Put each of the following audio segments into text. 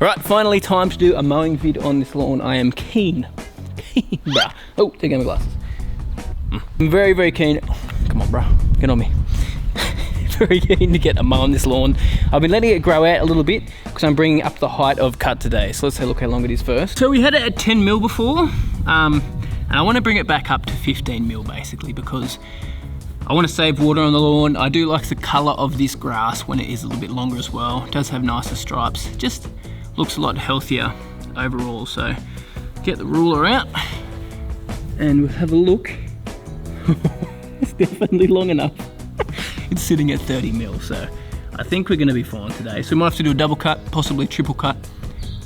Right, finally time to do a mowing vid on this lawn. I am keen. Bruh. Oh, there go my glasses. I'm very, very keen. Come on, bro, get on me. Very keen to get a mow on this lawn. I've been letting it grow out a little bit because I'm bringing up the height of cut today. So let's have a look how long it is first. So we had it at 10 mil before, and I want to bring it back up to 15 mil basically because I want to save water on the lawn. I do like the color of this grass when it is a little bit longer as well. It does have nicer stripes. Just looks a lot healthier overall. So get the ruler out and we'll have a look. It's definitely long enough. It's sitting at 30 mil, so I think we're gonna be fine today. So we might have to do a double cut, possibly triple cut,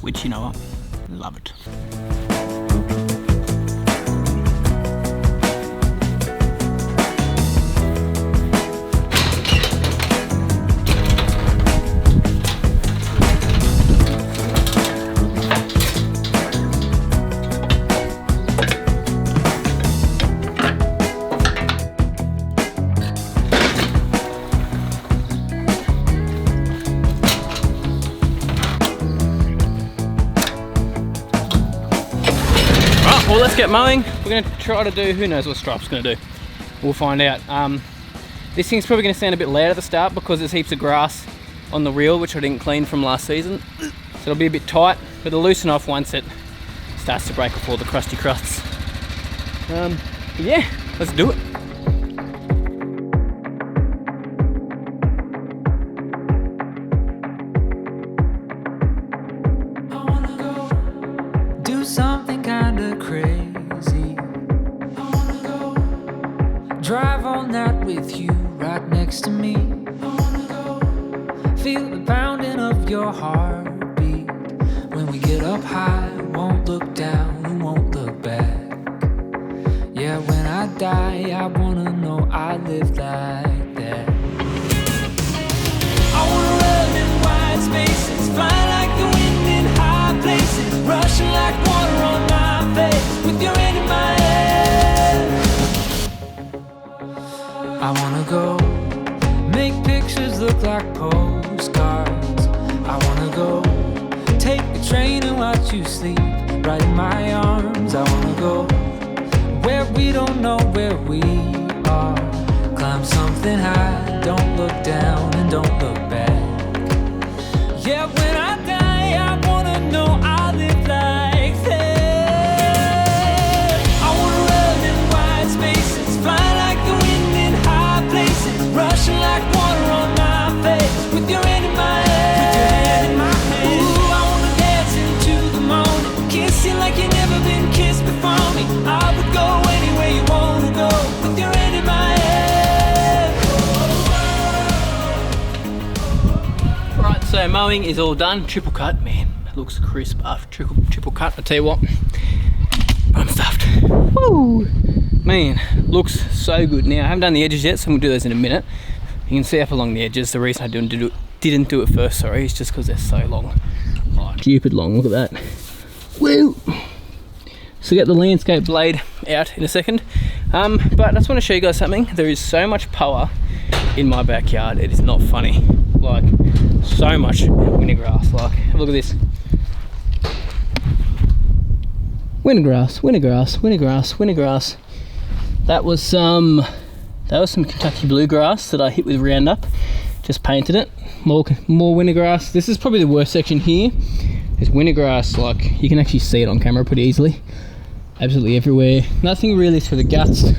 which, you know what, love it. Well, let's get mowing. We're going to try to do, who knows what Stripe's going to do. We'll find out. This thing's probably going to sound a bit loud at the start because there's heaps of grass on the reel, which I didn't clean from last season. So it'll be a bit tight, but it'll loosen off once it starts to break off all the crusty crusts. Yeah, let's do it. Something kinda crazy. I wanna go drive all night with you right next to me. I wanna go feel the pounding of your heartbeat. When we get up high, won't look down and won't look back. Yeah, when I die, I wanna know I lived like that. I wanna run in wide spaces, fly like the wind in high places, rushing like water on my face, with your hand in my head. I wanna go make pictures look like postcards. I wanna go take the train and watch you sleep right in my arms. I wanna go where we don't know where we are. Climb something high, don't look down and don't look back. Yeah, when I die, I wanna know I live like that. I wanna run in wide spaces, fly like the wind in high places, rushing like water on my face, with your hand in my head. Ooh, I wanna dance into the morning, kiss you like you never been kissed before me. I would go anywhere you wanna go, with your hand in my head. Right, so mowing is all done. Triple cut, man, it looks crisp after triple cut. I tell you what, I'm stuffed. Woo! Man, looks so good. Now I haven't done the edges yet, so I'm gonna do those in a minute. You can see up along the edges. The reason I didn't do it first, sorry, is just because they're so long. Oh, stupid long. Look at that. Woo! So get the landscape blade out in a second. But I just want to show you guys something. There is so much power in my backyard. It is not funny. Like, so much winter grass. Like, have a look at this. Winter grass, winter grass, winter grass, winter grass. That was some Kentucky bluegrass that I hit with Roundup. Just painted it. More winter grass. This is probably the worst section here. There's winter grass, like, you can actually see it on camera pretty easily. Absolutely everywhere. Nothing really through the guts.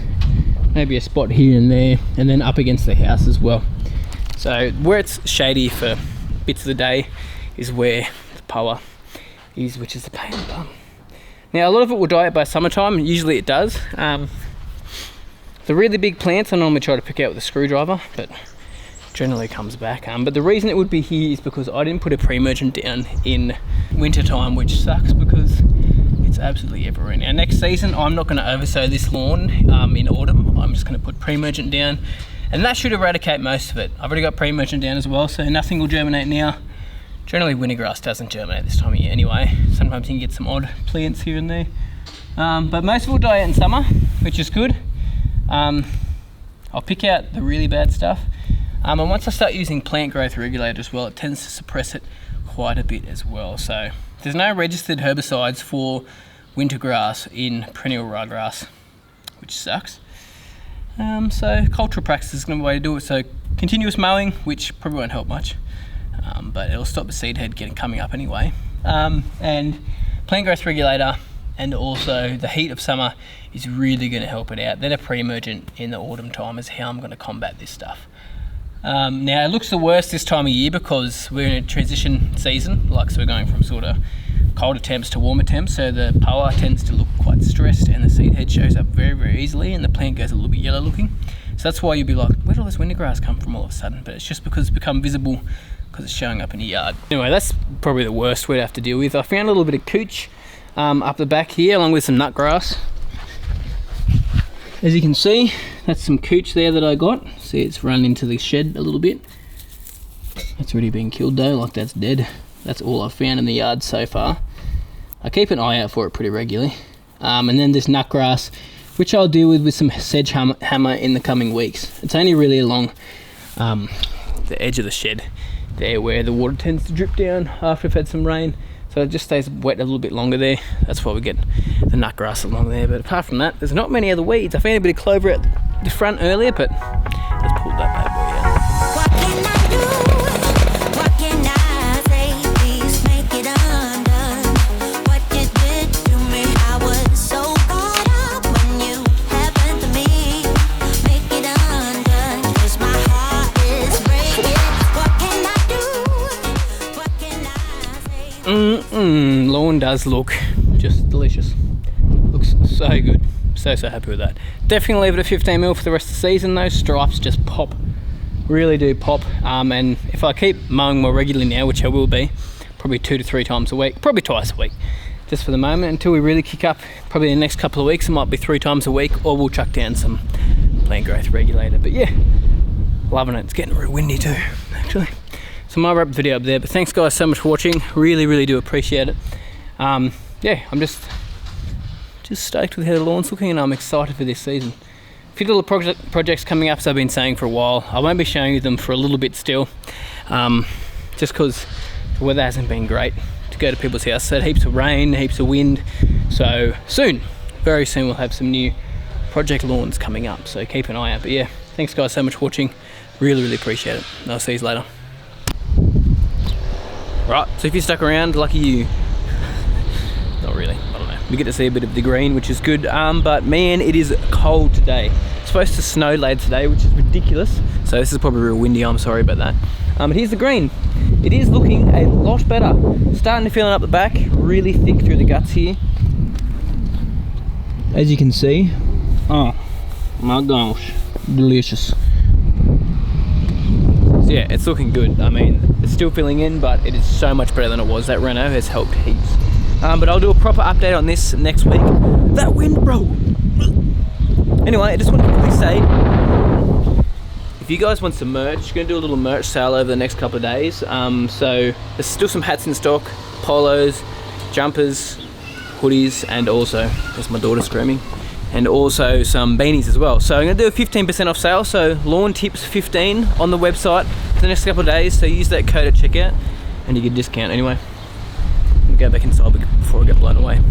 Maybe a spot here and there, and then up against the house as well. So where it's shady for bits of the day is where the power is, which is the pain in the bum. Now a lot of it will die out by summertime, usually it does. The really big plants I normally try to pick out with a screwdriver, but generally comes back. But the reason it would be here is because I didn't put a pre-emergent down in winter time, which sucks because it's absolutely everywhere. Now next season I'm not going to oversow this lawn in autumn. I'm just going to put pre-emergent down, and that should eradicate most of it. I've already got pre-emergent down as well, so nothing will germinate now. Generally winter grass doesn't germinate this time of year anyway. Sometimes you can get some odd plants here and there, but most of it will die out in summer, which is good. I'll pick out the really bad stuff, and once I start using plant growth regulator as well, it tends to suppress it quite a bit as well. So there's no registered herbicides for winter grass in perennial ryegrass, which sucks. So cultural practice is the way to do it. So continuous mowing, which probably won't help much, but it'll stop the seed head coming up anyway. And plant growth regulator, and also the heat of summer is really going to help it out. Then a pre-emergent in the autumn time is how I'm going to combat this stuff. Now it looks the worst this time of year because we're in a transition season, so we're going from sort of colder temps to warmer temps, so the power tends to look quite stressed and the seed head shows up very, very easily and the plant goes a little bit yellow looking. So that's why you'll be like, where did all this winter grass come from all of a sudden? But it's just because it's become visible because it's showing up in your yard. Anyway, that's probably the worst we'd have to deal with. I found a little bit of cooch up the back here along with some nut grass. As you can see, that's some cooch there that I got. See, it's run into the shed a little bit. That's already been killed though, that's dead. That's all I've found in the yard so far. I keep an eye out for it pretty regularly. And then this nut grass, which I'll deal with some sedge hammer in the coming weeks. It's only really along the edge of the shed there where the water tends to drip down after we've had some rain. So it just stays wet a little bit longer there. That's why we get the nut grass along there. But apart from that, there's not many other weeds. I found a bit of clover at the front earlier, but let's pull that bad boy out. What can I do? What can I say? Please make it undone. What you did to me, I was so caught up when you happened to me. Make it undone, 'cause my heart is breaking. What can I do? What can I say? Lawn does look just delicious. Looks so good. So happy with that. Definitely leave it at 15mm for the rest of the season. Those stripes just pop, really do pop. And if I keep mowing more regularly now, which I will be, probably 2 to 3 times a week, probably twice a week, just for the moment until we really kick up. Probably in the next couple of weeks, it might be 3 times a week, or we'll chuck down some plant growth regulator. But yeah, loving it. It's getting real windy too, actually. So I might wrap the video up there, but thanks guys so much for watching. Really do appreciate it. Yeah, I'm just stoked with how the lawn's looking, and I'm excited for this season. A few little projects coming up, as I've been saying for a while. I won't be showing you them for a little bit still, just because the weather hasn't been great to go to people's house. So heaps of rain, heaps of wind. So soon, very soon, we'll have some new project lawns coming up. So keep an eye out. But yeah, thanks guys so much for watching. Really appreciate it. And I'll see you later. Right, so if you stuck around, lucky you. Not really, I don't know. We get to see a bit of the green, which is good, but man, it is cold today. It's supposed to snow later today, which is ridiculous. So this is probably real windy, I'm sorry about that. But here's the green. It is looking a lot better. Starting to feel it up the back, really thick through the guts here. As you can see, oh my gosh, delicious. So yeah, it's looking good. I mean, it's still filling in, but it is so much better than it was. That Renault has helped heaps. But I'll do a proper update on this next week. That wind, bro! Anyway, I just want to quickly say, if you guys want some merch, we're going to do a little merch sale over the next couple of days. So there's still some hats in stock, polos, jumpers, hoodies, and also, there's my daughter screaming, and also some beanies as well. So I'm going to do a 15% off sale, so Lawn Tips 15 on the website for the next couple of days. So use that code at checkout and you get a discount. Anyway, I'm going to go back inside before I get blown away.